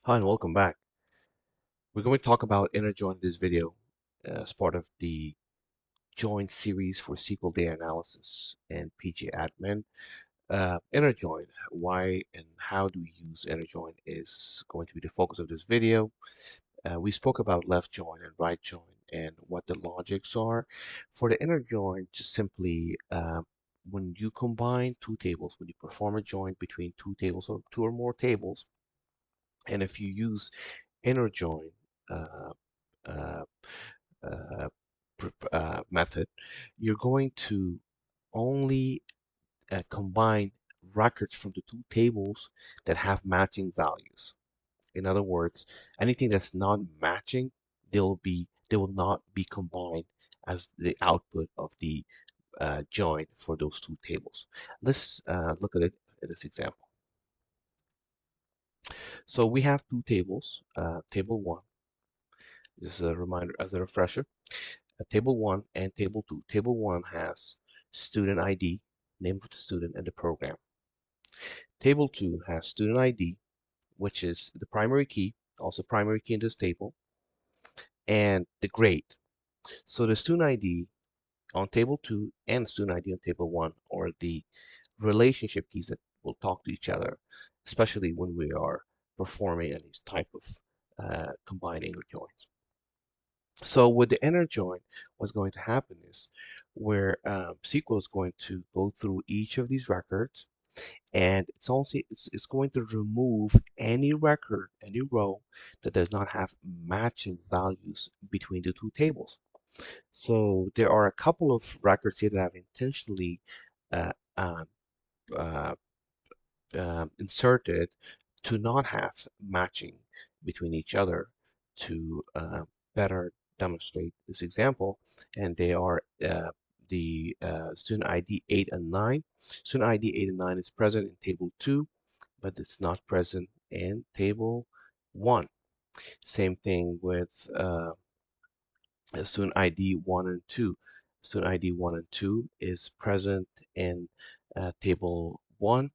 Hi and welcome back. We're going to talk about inner join in this video as part of the join series for SQL data analysis and PG admin. Inner join, why and how do we use inner join is going to be the focus of this video. We spoke about left join and right join and what the logics are. For the inner join, just simply when you combine two tables, when you perform a join between two tables or two or more tables, and if you use inner join uh, uh, uh, method, you're going to only combine records from the two tables that have matching values. In other words, anything that's not matching, they will not be combined as the output of the join for those two tables. Let's look at it in this example. So we have two tables. Table one, just a reminder as a refresher. Table 1 and Table 2. Table 1 has student ID, name of the student, and the program. Table 2 has student ID, which is the primary key, also primary key in this table, and the grade. So the student ID on Table 2 and student ID on Table 1 are the relationship keys that will talk to each other, especially when we are performing any type of combining or joins. So with the inner join, what's going to happen is where SQL is going to go through each of these records, and it's going to remove any record, any row that does not have matching values between the two tables. So there are a couple of records here that I've intentionally uh, um, uh, inserted to not have matching between each other to better demonstrate this example. And they are the student ID 8 and 9. Student ID 8 and 9 is present in table 2, but it's not present in table 1. Same thing with student ID 1 and 2. Student ID 1 and 2 is present in table 1,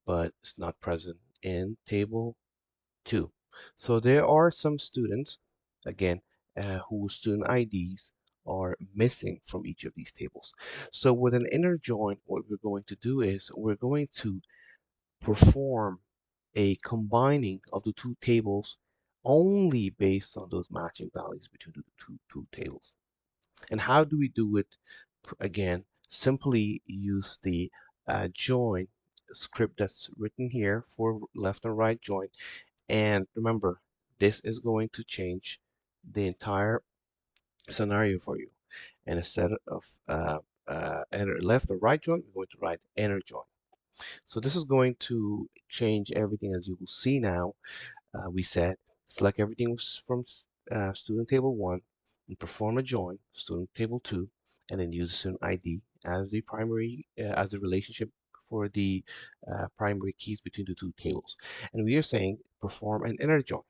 but it's not present in table 2. So there are some students, again, whose student IDs are missing from each of these tables. So with an inner join, what we're going to do is we're going to perform a combining of the two tables only based on those matching values between the two tables. And how do we do it? Again, simply use the join script that's written here for left and right join. And remember, this is going to change the entire scenario for you. And instead of enter left or right join, we're going to write inner join. So this is going to change everything as you will see now. We said select everything from student table 1 and perform a join student table 2, and then use student ID as the primary as the relationship for the primary keys between the two tables. And we are saying perform an inner join,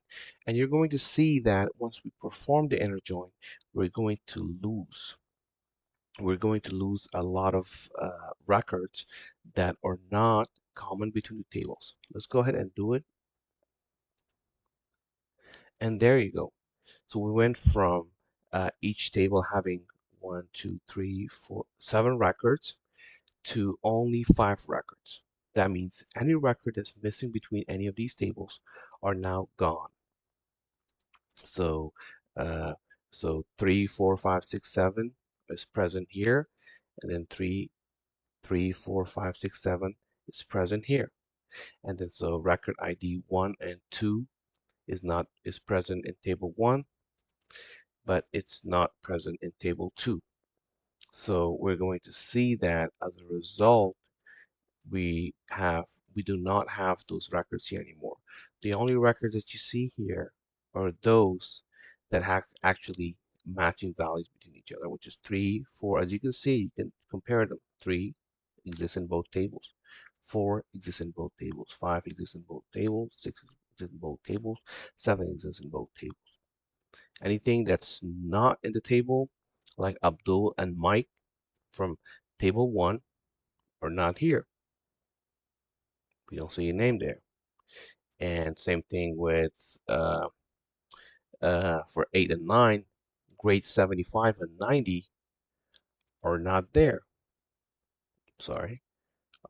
and you're going to see that once we perform the inner join, we're going to lose a lot of records that are not common between the tables. Let's go ahead and do it. And there you go. So we went from each table having 1, 2, 3, 4, 7 records to only 5 records. That means any record that's missing between any of these tables are now gone. So, uh, so 3, 4, 5, 6, 7 is present here, and then 3, 3, 4, 5, 6, 7 is present here. And then so record ID 1 and 2 is present in table 1, but it's not present in table 2. So we're going to see that as a result, we have we do not have those records here anymore. The only records that you see here are those that have actually matching values between each other, which is 3, 4. As you can see, you can compare them. 3 exists in both tables. 4 exists in both tables. 5 exists in both tables. 6 exists in both tables. 7 exists in both tables. Anything that's not in the table, like Abdul and Mike from table 1, are not here. We don't see a name there. And same thing with for 8 and 9, grades 75 and 90 are not there. Sorry,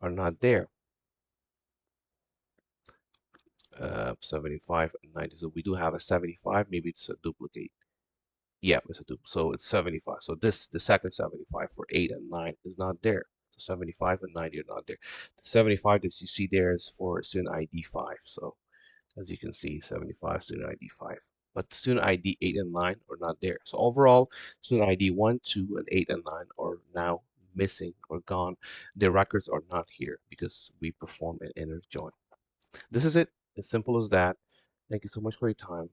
are not there. 75 and 90. So we do have a 75. Maybe it's a duplicate. Yeah, it's a duplicate. So it's 75. So the second 75 for 8 and 9 is not there. So 75 and 90 are not there. The 75 that you see there is for student ID 5. So as you can see, 75, student ID 5. But student ID 8 and 9 are not there. So overall, student ID 1, 2, and 8 and 9 are now missing or gone. Their records are not here because we perform an inner join. This is it, as simple as that. Thank you so much for your time.